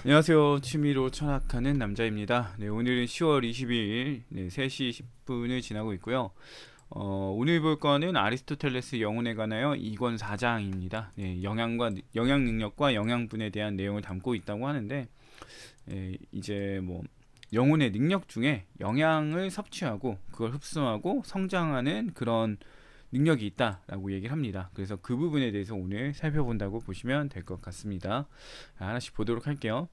안녕하세요. 취미로 철학하는 남자입니다. 네, 오늘은 10월 22일 3시 10분을 지나고 있고요. 오늘 볼 거는 아리스토텔레스 영혼에 관하여 2권 4장입니다. 네, 영향 능력과 영양분에 대한 내용을 담고 있다고 하는데, 이제 뭐 영혼의 능력 중에 영양을 섭취하고 그걸 흡수하고 성장하는 그런 능력이 있다라고 얘기를 합니다. 그래서 그 부분에 대해서 오늘 살펴본다고 보시면 될 것 같습니다. 하나씩 보도록 할게요.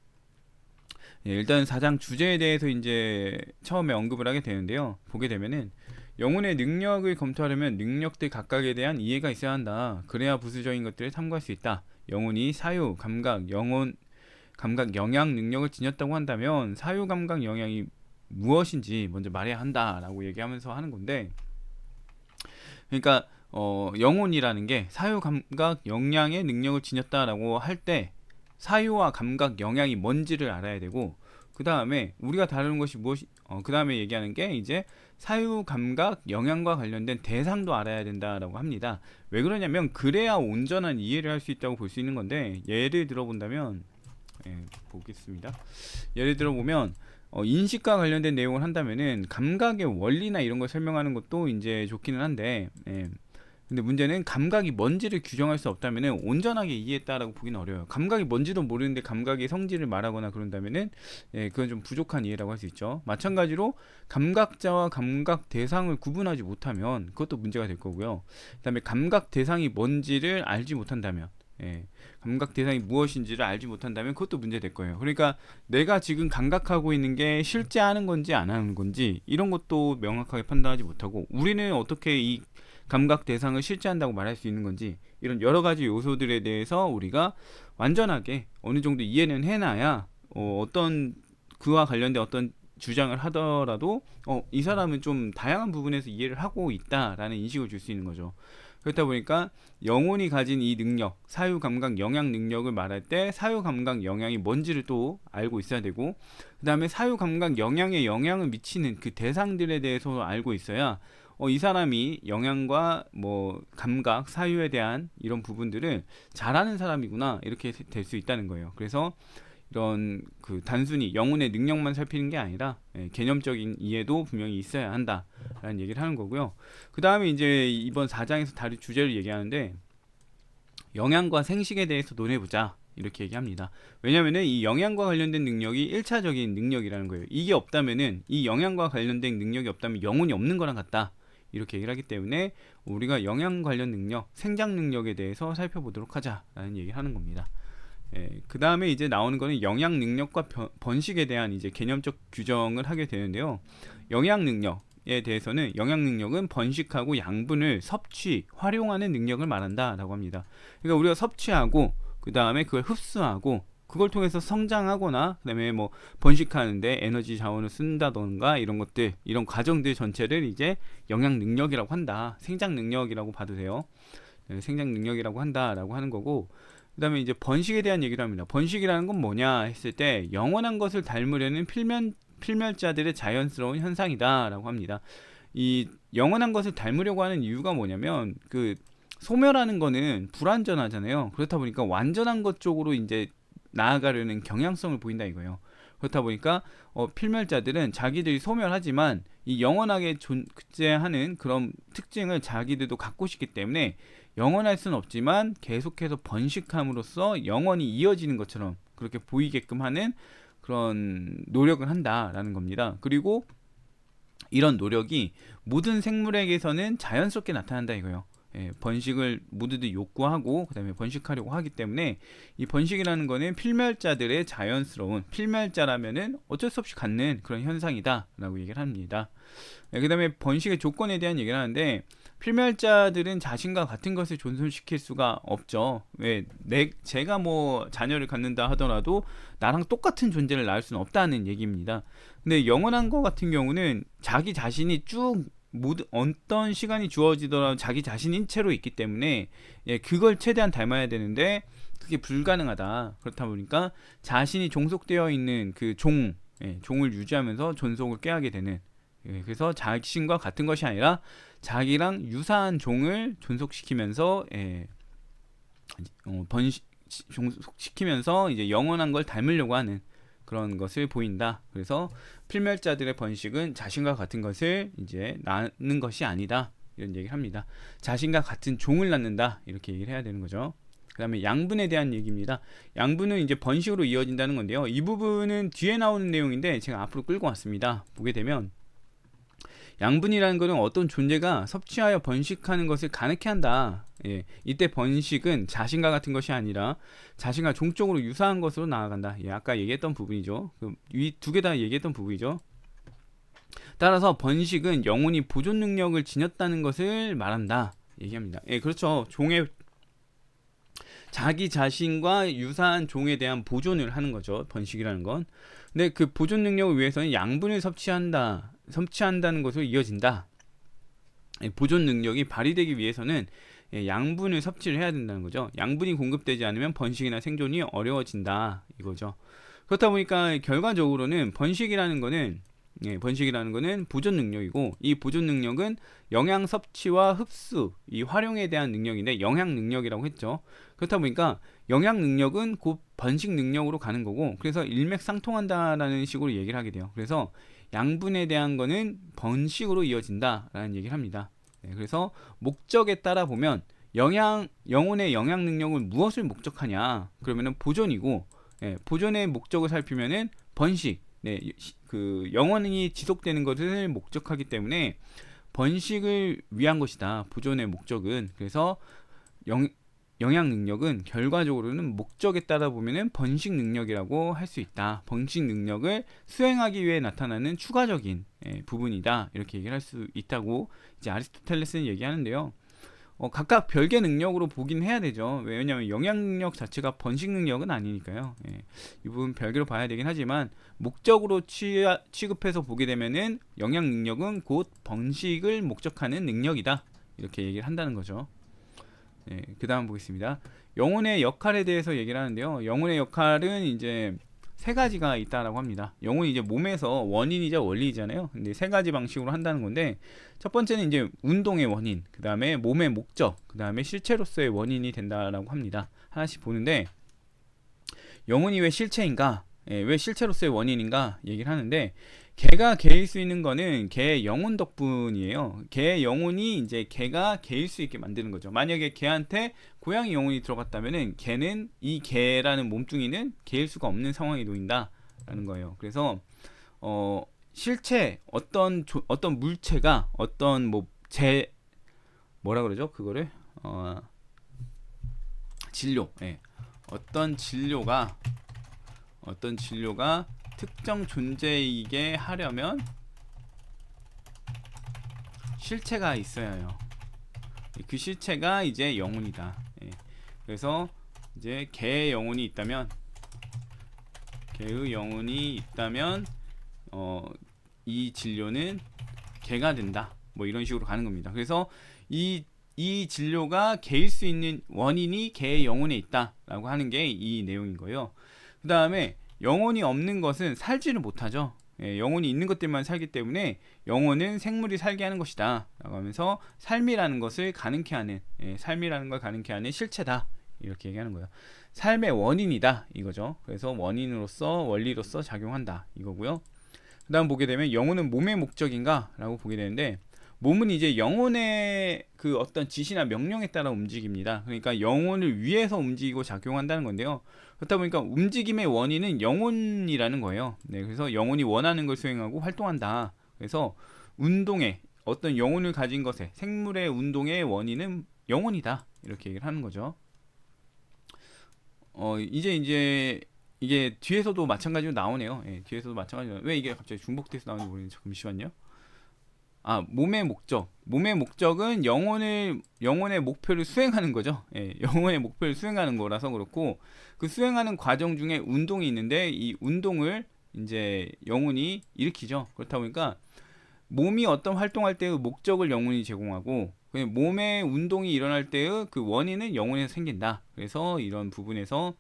일단 4장 주제에 대해서 이제 처음에 언급을 하게 되는데요. 보게 되면은 영혼의 능력을 검토하려면 능력들 각각에 대한 이해가 있어야 한다. 그래야 부수적인 것들을 탐구할 수 있다. 영혼이 사유, 감각, 감각, 영양 능력을 지녔다고 한다면 사유, 감각, 영양이 무엇인지 먼저 말해야 한다라고 얘기하면서 하는 건데, 그러니까 영혼이라는 게 사유, 감각, 영양의 능력을 지녔다라고 할 때 사유와 감각, 영양이 뭔지를 알아야 되고, 그 다음에 우리가 다루는 것이 무엇이, 그 다음에 얘기하는 게 이제 사유, 감각, 영양과 관련된 대상도 알아야 된다라고 합니다. 왜 그러냐면 그래야 온전한 이해를 할 수 있다고 볼 수 있는 건데, 예를 들어본다면, 보겠습니다. 예를 들어보면 인식과 관련된 내용을 한다면은 감각의 원리나 이런 걸 설명하는 것도 이제 좋기는 한데, 근데 문제는 감각이 뭔지를 규정할 수 없다면은 온전하게 이해했다라고 보기는 어려워요. 감각이 뭔지도 모르는데 감각의 성질을 말하거나 그런다면은 그건 좀 부족한 이해라고 할 수 있죠. 마찬가지로 감각자와 감각 대상을 구분하지 못하면 그것도 문제가 될 거고요. 그다음에 감각 대상이 뭔지를 알지 못한다면, 감각 대상이 무엇인지를 알지 못한다면 그것도 문제 될 거예요. 그러니까 내가 지금 감각하고 있는 게 실제 하는 건지 안 하는 건지 이런 것도 명확하게 판단하지 못하고, 우리는 어떻게 이 감각 대상을 실제한다고 말할 수 있는 건지, 이런 여러 가지 요소들에 대해서 우리가 완전하게 어느 정도 이해는 해놔야 어떤 그와 관련된 어떤 주장을 하더라도 이 사람은 좀 다양한 부분에서 이해를 하고 있다라는 인식을 줄 수 있는 거죠. 그렇다 보니까 영혼이 가진 이 능력, 사유, 감각, 영양 능력을 말할 때 사유, 감각, 영양이 뭔지를 또 알고 있어야 되고, 그 다음에 사유, 감각, 영양에 영향을 미치는 그 대상들에 대해서 알고 있어야 이 사람이 영양과 뭐 감각, 사유에 대한 이런 부분들을 잘하는 사람이구나 이렇게 될 수 있다는 거예요. 그래서 이런 그 단순히 영혼의 능력만 살피는 게 아니라 개념적인 이해도 분명히 있어야 한다라는 얘기를 하는 거고요. 그 다음에 이제 이번 4장에서 다룰 주제를 얘기하는데, 영양과 생식에 대해서 논해보자 이렇게 얘기합니다. 왜냐면은 이 영양과 관련된 능력이 1차적인 능력이라는 거예요. 이게 없다면은, 이 영양과 관련된 능력이 없다면 영혼이 없는 거랑 같다 이렇게 얘기를 하기 때문에 우리가 영양 관련 능력, 생장 능력에 대해서 살펴보도록 하자라는 얘기를 하는 겁니다. 그 다음에 이제 나오는 거는 영양 능력과 번식에 대한 이제 개념적 규정을 하게 되는데요. 영양 능력에 대해서는 영양 능력은 번식하고 양분을 섭취, 활용하는 능력을 말한다라고 합니다. 그러니까 우리가 섭취하고 그 다음에 그걸 흡수하고 그걸 통해서 성장하거나 그다음에 뭐 번식하는데 에너지 자원을 쓴다던가 이런 것들, 이런 과정들 전체를 이제 영양 능력이라고 한다. 생장 능력이라고 봐도 돼요. 생장 능력이라고 한다라고 하는 거고, 그 다음에 이제 번식에 대한 얘기를 합니다. 번식이라는 건 뭐냐 했을 때 영원한 것을 닮으려는 필멸자들의 자연스러운 현상이다라고 합니다. 이 영원한 것을 닮으려고 하는 이유가 뭐냐면, 그 소멸하는 거는 불완전하잖아요. 그렇다 보니까 완전한 것 쪽으로 이제 나아가려는 경향성을 보인다 이거예요. 그렇다 보니까 필멸자들은 자기들이 소멸하지만 이 영원하게 존재하는 그런 특징을 자기들도 갖고 싶기 때문에 영원할 수는 없지만 계속해서 번식함으로써 영원히 이어지는 것처럼 그렇게 보이게끔 하는 그런 노력을 한다라는 겁니다. 그리고 이런 노력이 모든 생물에게서는 자연스럽게 나타난다 이거예요. 번식을 모두들 욕구하고 그다음에 번식하려고 하기 때문에 이 번식이라는 거는 필멸자들의 자연스러운, 필멸자라면은 어쩔 수 없이 갖는 그런 현상이다라고 얘기를 합니다. 그다음에 번식의 조건에 대한 얘기를 하는데, 필멸자들은 자신과 같은 것을 존속시킬 수가 없죠. 왜 제가 뭐 자녀를 갖는다 하더라도 나랑 똑같은 존재를 낳을 수는 없다는 얘기입니다. 근데 영원한 것 같은 경우는 자기 자신이 쭉 모든 어떤 시간이 주어지더라도 자기 자신인 채로 있기 때문에 그걸 최대한 닮아야 되는데 그게 불가능하다. 그렇다 보니까 자신이 종속되어 있는 그 종을 유지하면서 존속을 깨하게 되는, 그래서 자신과 같은 것이 아니라 자기랑 유사한 종을 존속시키면서 번식 종속시키면서 이제 영원한 걸 닮으려고 하는 그런 것을 보인다. 그래서 필멸자들의 번식은 자신과 같은 것을 이제 낳는 것이 아니다. 이런 얘기를 합니다. 자신과 같은 종을 낳는다. 이렇게 얘기를 해야 되는 거죠. 그 다음에 양분에 대한 얘기입니다. 양분은 이제 번식으로 이어진다는 건데요. 이 부분은 뒤에 나오는 내용인데 제가 앞으로 끌고 왔습니다. 보게 되면 양분이라는 것은 어떤 존재가 섭취하여 번식하는 것을 가능케 한다. 예, 이때 번식은 자신과 같은 것이 아니라 자신과 종적으로 유사한 것으로 나아간다. 예, 아까 얘기했던 부분이죠. 이 두 개 다 얘기했던 부분이죠. 따라서 번식은 영혼이 보존 능력을 지녔다는 것을 말한다. 얘기합니다. 예, 그렇죠. 종의 자기 자신과 유사한 종에 대한 보존을 하는 거죠. 번식이라는 건. 근데 그 보존 능력을 위해서는 양분을 섭취한다는 것으로 이어진다. 보존 능력이 발휘되기 위해서는 양분을 섭취를 해야 된다는 거죠. 양분이 공급되지 않으면 번식이나 생존이 어려워진다. 이거죠. 그렇다 보니까 결과적으로는 번식이라는 거는 보존 능력이고, 이 보존 능력은 영양 섭취와 흡수, 이 활용에 대한 능력인데 영양 능력이라고 했죠. 그렇다 보니까 영양 능력은 곧 번식 능력으로 가는 거고, 그래서 일맥상통한다라는 식으로 얘기를 하게 돼요. 그래서 양분에 대한 거는 번식으로 이어진다라는 얘기를 합니다. 그래서 목적에 따라 보면 영혼의 영양 능력은 무엇을 목적하냐? 그러면은 보존이고, 보존의 목적을 살피면은 번식, 그 영원히 지속되는 것을 목적하기 때문에 번식을 위한 것이다. 보존의 목적은. 그래서 영양 능력은 결과적으로는 목적에 따라 보면은 번식 능력이라고 할 수 있다. 번식 능력을 수행하기 위해 나타나는 추가적인 부분이다. 이렇게 얘기를 할 수 있다고 이제 아리스토텔레스는 얘기하는데요. 각각 별개 능력으로 보긴 해야 되죠. 왜냐하면 영양 능력 자체가 번식 능력은 아니니까요. 이 부분 별개로 봐야 되긴 하지만 목적으로 취급해서 보게 되면은 영양 능력은 곧 번식을 목적하는 능력이다. 이렇게 얘기를 한다는 거죠. 그 다음 보겠습니다. 영혼의 역할에 대해서 얘기를 하는데요. 영혼의 역할은 이제 세 가지가 있다라고 합니다. 영혼이 이제 몸에서 원인이자 원리잖아요. 근데 세 가지 방식으로 한다는 건데, 첫 번째는 이제 운동의 원인, 그 다음에 몸의 목적, 그 다음에 실체로서의 원인이 된다라고 합니다. 하나씩 보는데, 영혼이 왜 실체인가? 왜 실체로서의 원인인가? 얘기를 하는데, 개가 개일 수 있는 거는 개의 영혼 덕분이에요. 개의 영혼이 이제 개가 개일 수 있게 만드는 거죠. 만약에 개한테 고양이 영혼이 들어갔다면은 개는, 이 개라는 몸뚱이는 개일 수가 없는 상황에 놓인다라는 거예요. 그래서 실체, 어떤 물체가 어떤 뭐라 그러죠? 그거를 진료. 어떤 진료가 특정 존재이게 하려면 실체가 있어야 해요. 그 실체가 이제 영혼이다. 그래서 이제 개의 영혼이 있다면, 이 진료는 개가 된다. 뭐 이런 식으로 가는 겁니다. 그래서 이 진료가 개일 수 있는 원인이 개의 영혼에 있다라고 하는 게 이 내용인 거예요. 그 다음에 영혼이 없는 것은 살지를 못하죠. 영혼이 있는 것들만 살기 때문에 영혼은 생물이 살게 하는 것이다 라고 하면서 삶이라는 걸 가능케 하는 실체다, 이렇게 얘기하는 거예요. 삶의 원인이다, 이거죠. 그래서 원리로서 작용한다, 이거고요. 그 다음 보게 되면 영혼은 몸의 목적인가 라고 보게 되는데, 몸은 이제 영혼의 그 어떤 지시나 명령에 따라 움직입니다. 그러니까 영혼을 위해서 움직이고 작용한다는 건데요. 그렇다 보니까 움직임의 원인은 영혼이라는 거예요. 그래서 영혼이 원하는 걸 수행하고 활동한다. 그래서 운동의 어떤 영혼을 가진 것에, 생물의 운동의 원인은 영혼이다, 이렇게 얘기를 하는 거죠. 이제 이게 뒤에서도 마찬가지로 나오네요. 뒤에서도 마찬가지로. 왜 이게 갑자기 중복돼서 나오는지 모르겠는데 잠시만요. 몸의 목적은 영혼의 목표를 수행하는 거죠. 영혼의 목표를 수행하는 거라서 그렇고, 그 수행하는 과정 중에 운동이 있는데, 이 운동을 이제 영혼이 일으키죠. 그렇다 보니까 몸이 어떤 활동할 때의 목적을 영혼이 제공하고, 몸의 운동이 일어날 때의 그 원인은 영혼에서 생긴다. 그래서 이런 부분에서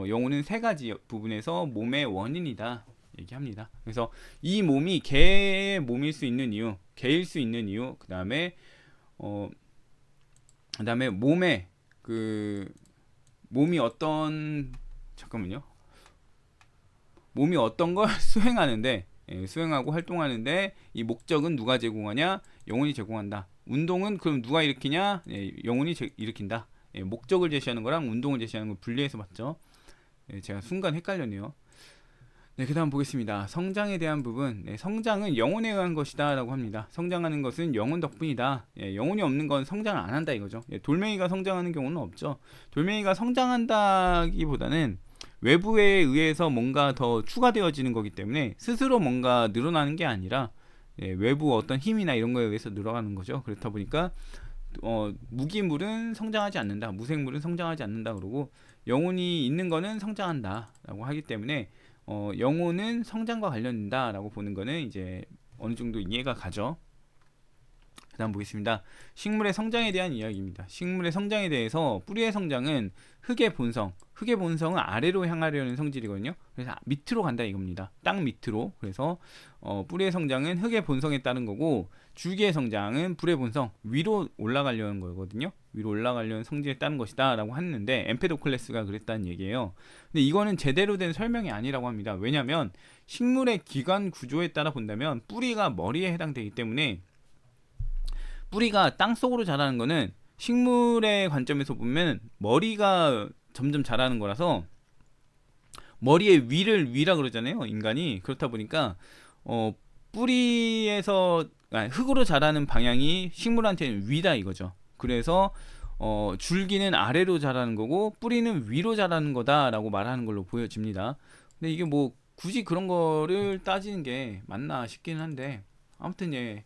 영혼은 세 가지 부분에서 몸의 원인이다 얘기합니다. 그래서 이 몸이 개의 몸일 수 있는 이유, 개일 수 있는 이유, 그 다음에 몸의 몸이 어떤 잠깐만요. 몸이 어떤 걸 수행하는데 수행하고 활동하는데 이 목적은 누가 제공하냐? 영혼이 제공한다. 운동은 그럼 누가 일으키냐? 영혼이 일으킨다. 목적을 제시하는 거랑 운동을 제시하는 걸 분리해서 봤죠. 제가 순간 헷갈렸네요. 네, 그 다음 보겠습니다. 성장에 대한 부분. 성장은 영혼에 의한 것이다 라고 합니다. 성장하는 것은 영혼 덕분이다. 영혼이 없는 건 성장을 안 한다 이거죠. 돌멩이가 성장하는 경우는 없죠. 돌멩이가 성장한다기보다는 외부에 의해서 뭔가 더 추가되어지는 거기 때문에 스스로 뭔가 늘어나는 게 아니라 외부 어떤 힘이나 이런 거에 의해서 늘어가는 거죠. 그렇다 보니까 무기물은 성장하지 않는다, 무생물은 성장하지 않는다 그러고 영혼이 있는 거는 성장한다 라고 하기 때문에 영혼은 성장과 관련된다 라고 보는 거는 이제 어느 정도 이해가 가죠. 그 다음 보겠습니다. 식물의 성장에 대한 이야기입니다. 식물의 성장에 대해서 뿌리의 성장은 흙의 본성, 흙의 본성은 아래로 향하려는 성질이거든요. 그래서 밑으로 간다 이겁니다. 땅 밑으로. 그래서 뿌리의 성장은 흙의 본성에 따른 거고 줄기의 성장은 불의 본성, 위로 올라가려는 거거든요. 위로 올라가려는 성질에 따른 것이다 라고 했는데 엠페도클레스가 그랬다는 얘기예요. 근데 이거는 제대로 된 설명이 아니라고 합니다. 왜냐하면 식물의 기관 구조에 따라 본다면 뿌리가 머리에 해당되기 때문에 뿌리가 땅 속으로 자라는 거는 식물의 관점에서 보면 머리가 점점 자라는 거라서 머리의 위를 위라 그러잖아요 인간이. 그렇다 보니까 뿌리에서 흙으로 자라는 방향이 식물한테는 위다 이거죠. 그래서 줄기는 아래로 자라는 거고 뿌리는 위로 자라는 거다라고 말하는 걸로 보여집니다. 근데 이게 뭐 굳이 그런 거를 따지는 게 맞나 싶기는 한데 아무튼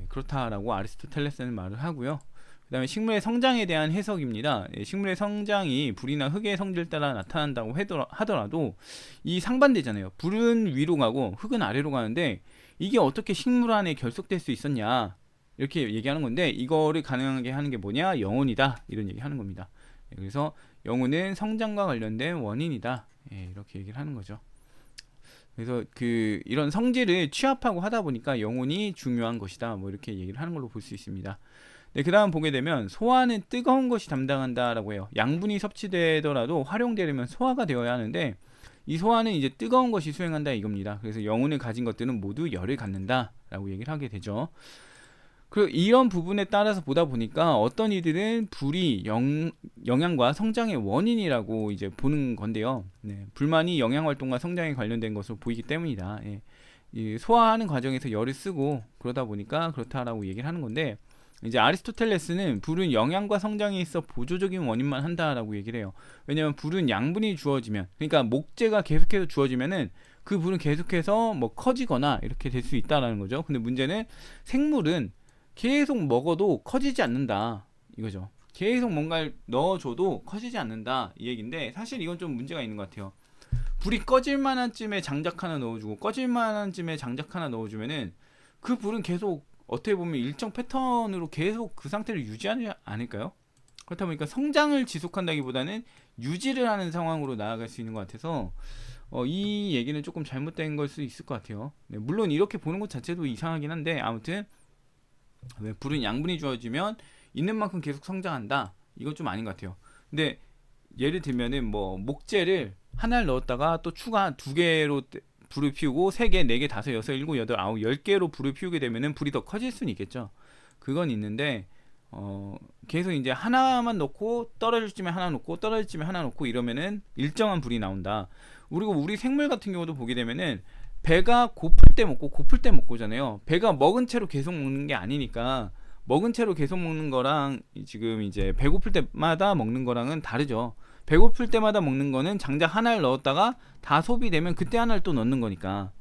그렇다라고 아리스토텔레스는 말을 하고요. 그 다음에 식물의 성장에 대한 해석입니다. 식물의 성장이 불이나 흙의 성질에 따라 나타난다고 하더라도 이 상반되잖아요. 불은 위로 가고 흙은 아래로 가는데 이게 어떻게 식물 안에 결속될 수 있었냐 이렇게 얘기하는 건데 이거를 가능하게 하는 게 뭐냐? 영혼이다 이런 얘기 하는 겁니다. 그래서 영혼은 성장과 관련된 원인이다 이렇게 얘기를 하는 거죠. 그래서 이런 성질을 취합하고 하다 보니까 영혼이 중요한 것이다 뭐 이렇게 얘기를 하는 걸로 볼 수 있습니다. 네, 그 다음 보게 되면 소화는 뜨거운 것이 담당한다라고 해요. 양분이 섭취되더라도 활용되려면 소화가 되어야 하는데 이 소화는 이제 뜨거운 것이 수행한다 이겁니다. 그래서 영혼을 가진 것들은 모두 열을 갖는다라고 얘기를 하게 되죠. 그리고 이런 부분에 따라서 보다 보니까 어떤 이들은 불이 영양과 성장의 원인이라고 이제 보는 건데요. 불만이 영양 활동과 성장에 관련된 것으로 보이기 때문이다. 이 소화하는 과정에서 열을 쓰고 그러다 보니까 그렇다라고 얘기를 하는 건데 이제 아리스토텔레스는 불은 영양과 성장에 있어 보조적인 원인만 한다라고 얘기를 해요. 왜냐하면 불은 양분이 주어지면 그러니까 목재가 계속해서 주어지면은 그 불은 계속해서 뭐 커지거나 이렇게 될 수 있다라는 거죠. 근데 문제는 생물은 계속 먹어도 커지지 않는다 이거죠. 계속 뭔가를 넣어줘도 커지지 않는다 이 얘기인데 사실 이건 좀 문제가 있는 것 같아요. 불이 꺼질 만한 쯤에 장작 하나 넣어주고 꺼질 만한 쯤에 장작 하나 넣어주면은 그 불은 계속 어떻게 보면 일정 패턴으로 계속 그 상태를 유지하지 않을까요? 그렇다 보니까 성장을 지속한다기보다는 유지를 하는 상황으로 나아갈 수 있는 것 같아서 이 얘기는 조금 잘못된 걸 수 있을 것 같아요. 물론 이렇게 보는 것 자체도 이상하긴 한데 아무튼 왜 불은 양분이 주어지면 있는 만큼 계속 성장한다 이건 좀 아닌 것 같아요. 근데 예를 들면은 뭐 목재를 하나를 넣었다가 또 추가 두 개로 불을 피우고 3개, 4개, 5, 6, 7, 8, 9, 10개로 불을 피우게 되면은 불이 더 커질 수는 있겠죠. 그건 있는데 계속 이제 하나만 넣고 떨어질 쯤에 하나 넣고 떨어질 쯤에 하나 넣고 이러면은 일정한 불이 나온다. 그리고 우리 생물 같은 경우도 보게 되면은 배가 고플 때 먹고 고플 때 먹고잖아요. 배가 먹은 채로 계속 먹는 게 아니니까 먹은 채로 계속 먹는 거랑 지금 이제 배고플 때마다 먹는 거랑은 다르죠. 배고플 때마다 먹는 거는 장작 하나를 넣었다가 다 소비되면 그때 하나를 또 넣는 거니까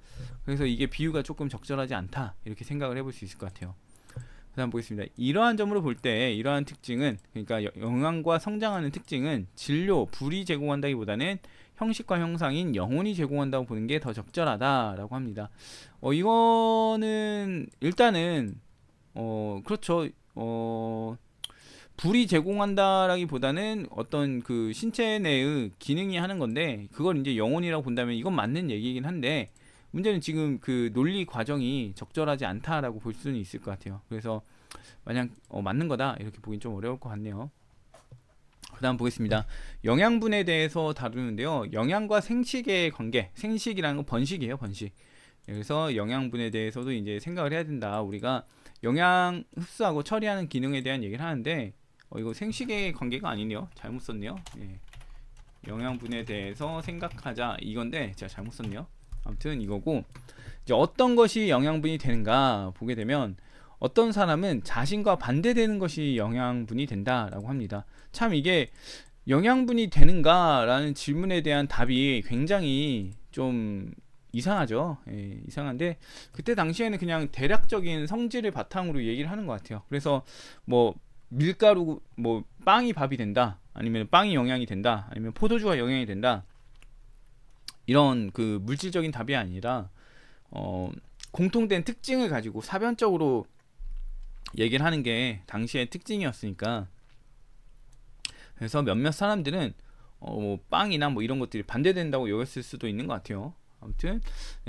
그래서 이게 비유가 조금 적절하지 않다 이렇게 생각을 해볼 수 있을 것 같아요. 그 다음 보겠습니다. 이러한 점으로 볼 때 이러한 특징은 그러니까 영양과 성장하는 특징은 진료, 불이 제공한다기보다는 형식과 형상인 영혼이 제공한다고 보는 게 더 적절하다라고 합니다. 이거는 일단은 그렇죠. 불이 제공한다라기보다는 어떤 그 신체 내의 기능이 하는 건데 그걸 이제 영혼이라고 본다면 이건 맞는 얘기이긴 한데 문제는 지금 그 논리 과정이 적절하지 않다라고 볼 수는 있을 것 같아요. 그래서 만약 맞는 거다 이렇게 보긴 좀 어려울 것 같네요. 그다음 보겠습니다. 영양분에 대해서 다루는데요. 영양과 생식의 관계, 생식이라는 건 번식이에요, 번식. 그래서 영양분에 대해서도 이제 생각을 해야 된다. 우리가 영양 흡수하고 처리하는 기능에 대한 얘기를 하는데 이거 생식의 관계가 아니네요. 잘못 썼네요. 예. 영양분에 대해서 생각하자 이건데 제가 잘못 썼네요. 아무튼 이거고 이제 어떤 것이 영양분이 되는가 보게 되면 어떤 사람은 자신과 반대되는 것이 영양분이 된다라고 합니다. 참 이게 영양분이 되는가라는 질문에 대한 답이 굉장히 좀 이상하죠. 예, 이상한데 그때 당시에는 그냥 대략적인 성질을 바탕으로 얘기를 하는 것 같아요. 그래서 뭐 밀가루 뭐 빵이 밥이 된다, 아니면 빵이 영양이 된다, 아니면 포도주가 영양이 된다, 이런 그 물질적인 답이 아니라 공통된 특징을 가지고 사변적으로 얘기를 하는 게 당시의 특징이었으니까. 그래서 몇몇 사람들은 뭐 빵이나 뭐 이런 것들이 반대된다고 여겼을 수도 있는 것 같아요. 아무튼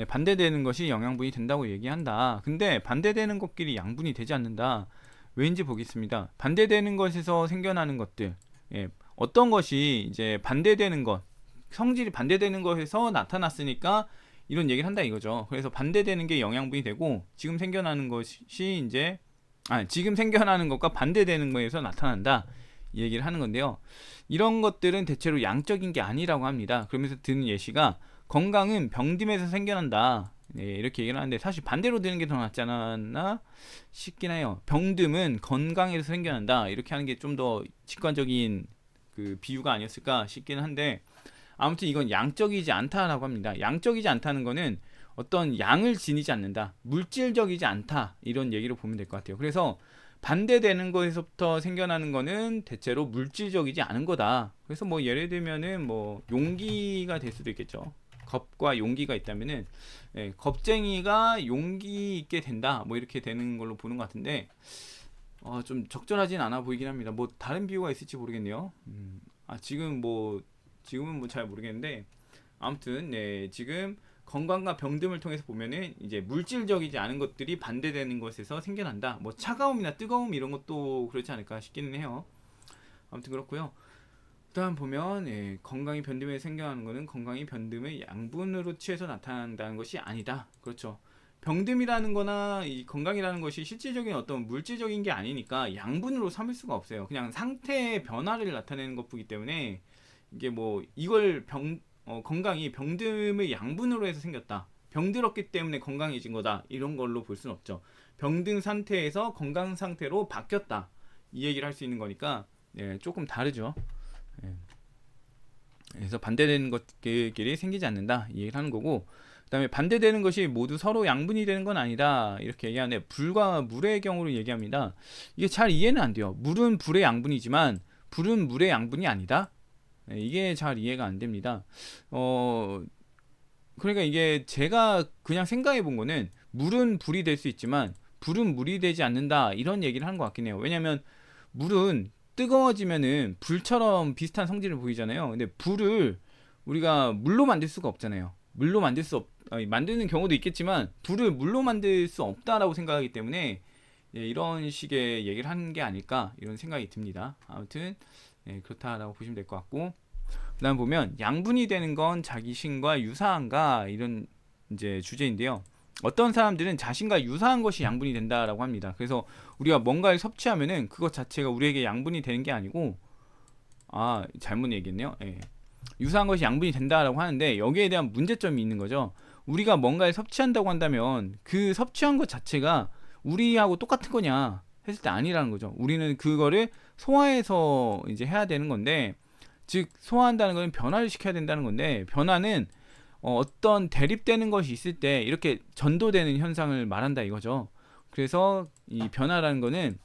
반대되는 것이 영양분이 된다고 얘기한다. 근데 반대되는 것끼리 양분이 되지 않는다. 왜인지 보겠습니다. 반대되는 것에서 생겨나는 것들, 어떤 것이 이제 반대되는 것, 성질이 반대되는 것에서 나타났으니까 이런 얘기를 한다 이거죠. 그래서 반대되는 게 영양분이 되고 지금 생겨나는 것이 이제 지금 생겨나는 것과 반대되는 거에서 나타난다 이 얘기를 하는 건데요. 이런 것들은 대체로 양적인 게 아니라고 합니다. 그러면서 드는 예시가 건강은 병듦에서 생겨난다. 이렇게 얘기를 하는데 사실 반대로 드는 게 더 낫지 않았나 싶긴 해요. 병듦은 건강에서 생겨난다. 이렇게 하는 게 좀 더 직관적인 그 비유가 아니었을까 싶긴 한데 아무튼 이건 양적이지 않다라고 합니다. 양적이지 않다는 거는 어떤 양을 지니지 않는다, 물질적이지 않다, 이런 얘기로 보면 될 것 같아요. 그래서 반대되는 거에서부터 생겨나는 거는 대체로 물질적이지 않은 거다. 그래서 뭐 예를 들면은 뭐 용기가 될 수도 있겠죠. 겁과 용기가 있다면은 겁쟁이가 용기 있게 된다, 뭐 이렇게 되는 걸로 보는 것 같은데 좀 적절하진 않아 보이긴 합니다. 뭐 다른 비유가 있을지 모르겠네요. 지금은 뭐 잘 모르겠는데 아무튼 지금 건강과 병듦을 통해서 보면은 이제 물질적이지 않은 것들이 반대되는 것에서 생겨난다. 뭐 차가움이나 뜨거움 이런 것도 그렇지 않을까 싶기는 해요. 아무튼 그렇고요. 그다음 보면 건강이 변듦에 생겨나는 것은 건강이 변듦의 양분으로 취해서 나타난다는 것이 아니다. 그렇죠. 병듦이라는 거나 이 건강이라는 것이 실질적인 어떤 물질적인 게 아니니까 양분으로 삼을 수가 없어요. 그냥 상태의 변화를 나타내는 것이기 때문에 이게 뭐 이걸 건강이 병듦의 양분으로 해서 생겼다, 병들었기 때문에 건강해진 거다, 이런 걸로 볼 수는 없죠. 병든 상태에서 건강 상태로 바뀌었다, 이 얘기를 할 수 있는 거니까 조금 다르죠. 그래서 반대되는 것들끼리 생기지 않는다, 이 얘기를 하는 거고, 그 다음에 반대되는 것이 모두 서로 양분이 되는 건 아니다, 이렇게 얘기하는데 불과 물의 경우로 얘기합니다. 이게 잘 이해는 안 돼요. 물은 불의 양분이지만 불은 물의 양분이 아니다. 이게 잘 이해가 안 됩니다. 그러니까 이게 제가 그냥 생각해 본 거는 물은 불이 될 수 있지만 불은 물이 되지 않는다, 이런 얘기를 하는 것 같긴 해요. 왜냐면 물은 뜨거워지면은 불처럼 비슷한 성질을 보이잖아요. 근데 불을 우리가 물로 만들 수가 없잖아요. 물로 만드는 경우도 있겠지만 불을 물로 만들 수 없다라고 생각하기 때문에 이런 식의 얘기를 하는 게 아닐까, 이런 생각이 듭니다. 아무튼 그렇다라고 보시면 될 것 같고, 그다음 보면 양분이 되는 건 자기 신과 유사한가, 이런 이제 주제인데요. 어떤 사람들은 자신과 유사한 것이 양분이 된다라고 합니다. 그래서 우리가 뭔가를 섭취하면은 그것 자체가 우리에게 양분이 되는 게 아니고, 잘못 얘기했네요. 유사한 것이 양분이 된다라고 하는데 여기에 대한 문제점이 있는 거죠. 우리가 뭔가를 섭취한다고 한다면 그 섭취한 것 자체가 우리하고 똑같은 거냐 했을 때 아니라는 거죠. 우리는 그거를 소화해서 이제 해야 되는 건데, 즉 소화한다는 것은 변화를 시켜야 된다는 건데, 변화는 어떤 대립되는 것이 있을 때 이렇게 전도되는 현상을 말한다 이거죠. 그래서 이 변화라는 거는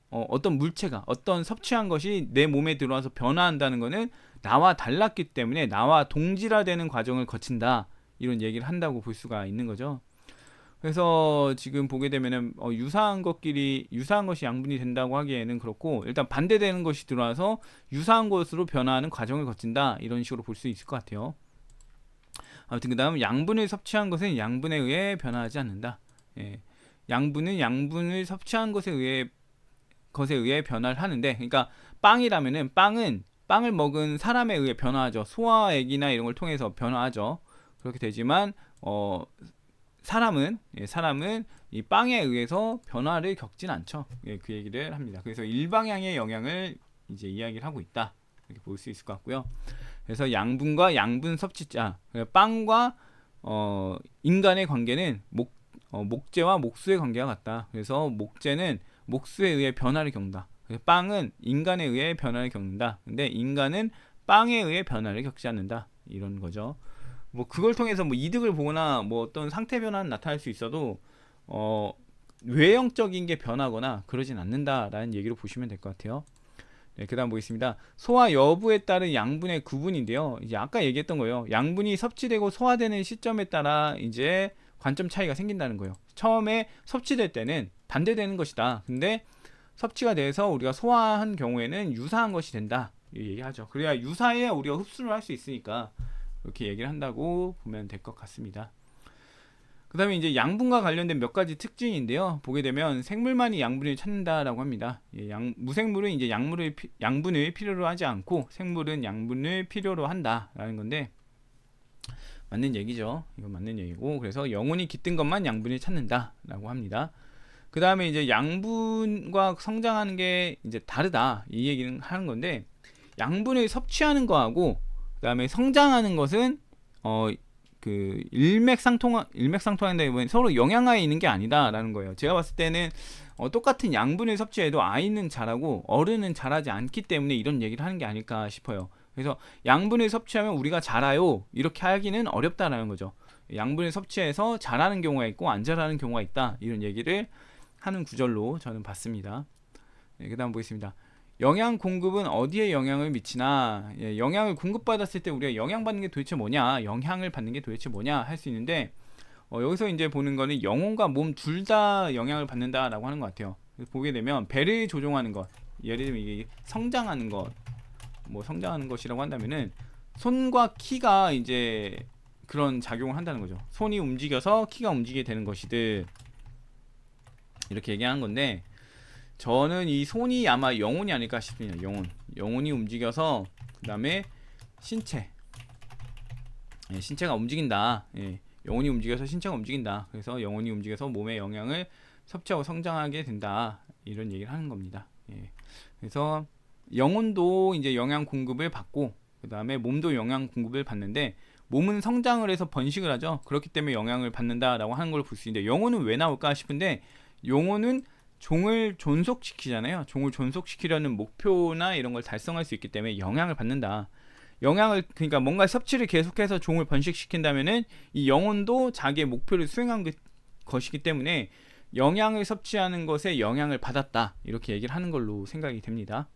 어떤 물체가 어떤 섭취한 것이 내 몸에 들어와서 변화한다는 것은 나와 달랐기 때문에 나와 동질화되는 과정을 거친다, 이런 얘기를 한다고 볼 수가 있는 거죠. 그래서 지금 보게 되면은 유사한 것이 양분이 된다고 하기에는 그렇고, 일단 반대되는 것이 들어와서 유사한 것으로 변화하는 과정을 거친다, 이런 식으로 볼 수 있을 것 같아요. 아무튼 그 다음 양분을 섭취한 것은 양분에 의해 변화하지 않는다. 양분은 양분을 섭취한 것에 의해 변화를 하는데, 그러니까 빵이라면은 빵을 먹은 사람에 의해 변화하죠. 소화액이나 이런 걸 통해서 변화하죠. 그렇게 되지만 사람은 이 빵에 의해서 변화를 겪진 않죠. 예, 그 얘기를 합니다. 그래서 일방향의 영향을 이제 이야기를 하고 있다. 이렇게 볼 수 있을 것 같고요. 그래서 양분과 양분 섭취자, 빵과 인간의 관계는 목재와 목수의 관계가 같다. 그래서 목재는 목수에 의해 변화를 겪는다. 그래서 빵은 인간에 의해 변화를 겪는다. 근데 인간은 빵에 의해 변화를 겪지 않는다. 이런 거죠. 뭐 그걸 통해서 뭐 이득을 보거나 뭐 어떤 상태 변화는 나타날 수 있어도 외형적인 게 변하거나 그러진 않는다라는 얘기로 보시면 될 것 같아요. 네, 그다음 보겠습니다. 소화 여부에 따른 양분의 구분인데요. 이제 아까 얘기했던 거예요. 양분이 섭취되고 소화되는 시점에 따라 이제 관점 차이가 생긴다는 거예요. 처음에 섭취될 때는 반대되는 것이다. 근데 섭취가 돼서 우리가 소화한 경우에는 유사한 것이 된다. 이 얘기하죠. 그래야 유사해야 우리가 흡수를 할 수 있으니까 이렇게 얘기를 한다고 보면 될 것 같습니다. 그 다음에 이제 양분과 관련된 몇 가지 특징인데요. 보게 되면 생물만이 양분을 찾는다라고 합니다. 무생물은 이제 양분을 필요로 하지 않고 생물은 양분을 필요로 한다라는 건데 맞는 얘기죠. 이건 맞는 얘기고 그래서 영혼이 깃든 것만 양분을 찾는다라고 합니다. 그 다음에 이제 양분과 성장하는 게 이제 다르다 이 얘기는 하는 건데 양분을 섭취하는 거하고 그 다음에 성장하는 것은 그 일맥상통한다 이번에 서로 영향하에 있는 게 아니다라는 거예요. 제가 봤을 때는 똑같은 양분을 섭취해도 아이는 자라고 어른은 자라지 않기 때문에 이런 얘기를 하는 게 아닐까 싶어요. 그래서 양분을 섭취하면 우리가 자라요 이렇게 하기는 어렵다라는 거죠. 양분을 섭취해서 자라는 경우가 있고 안 자라는 경우가 있다 이런 얘기를 하는 구절로 저는 봤습니다. 네, 그 다음 보겠습니다. 영양 공급은 어디에 영향을 미치나 영양을 공급받았을 때 우리가 영향받는 게 도대체 뭐냐 영향을 받는 게 도대체 뭐냐 할 수 있는데 여기서 이제 보는 거는 영혼과 몸 둘 다 영향을 받는다 라고 하는 것 같아요. 보게 되면 배를 조종하는 것 예를 들면 이게 성장하는 것 뭐 성장하는 것이라고 한다면은 손과 키가 이제 그런 작용을 한다는 거죠. 손이 움직여서 키가 움직이게 되는 것이들 이렇게 얘기하는 건데 저는 이 손이 아마 영혼이 아닐까 싶습니다. 영혼이 움직여서 그 다음에 신체가 움직인다. 영혼이 움직여서 신체가 움직인다. 그래서 영혼이 움직여서 몸의 영양을 섭취하고 성장하게 된다. 이런 얘기를 하는 겁니다. 그래서 영혼도 이제 영양 공급을 받고 그 다음에 몸도 영양 공급을 받는데 몸은 성장을 해서 번식을 하죠. 그렇기 때문에 영향을 받는다라고 하는 걸 볼 수 있는데 영혼은 왜 나올까 싶은데 영혼은 종을 존속시키잖아요. 종을 존속시키려는 목표나 이런 걸 달성할 수 있기 때문에 영향을 받는다. 그러니까 뭔가 섭취를 계속해서 종을 번식시킨다면은 이 영혼도 자기의 목표를 수행한 것이기 때문에 영양을 섭취하는 것에 영향을 받았다. 이렇게 얘기를 하는 걸로 생각이 됩니다.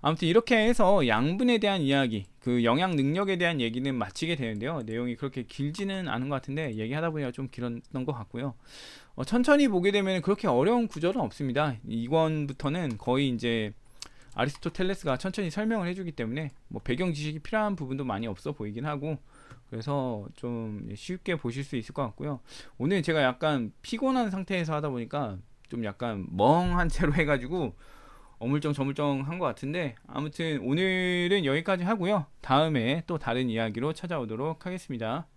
아무튼 이렇게 해서 양분에 대한 이야기, 그 영양 능력에 대한 얘기는 마치게 되는데요. 내용이 그렇게 길지는 않은 것 같은데 얘기하다 보니까 좀 길었던 것 같고요. 천천히 보게 되면 그렇게 어려운 구절은 없습니다. 이권부터는 거의 이제 아리스토텔레스가 천천히 설명을 해주기 때문에 뭐 배경 지식이 필요한 부분도 많이 없어 보이긴 하고 그래서 좀 쉽게 보실 수 있을 것 같고요. 오늘 제가 약간 피곤한 상태에서 하다 보니까 좀 약간 멍한 채로 해가지고 어물쩡저물쩡한 것 같은데 아무튼 오늘은 여기까지 하고요. 다음에 또 다른 이야기로 찾아오도록 하겠습니다.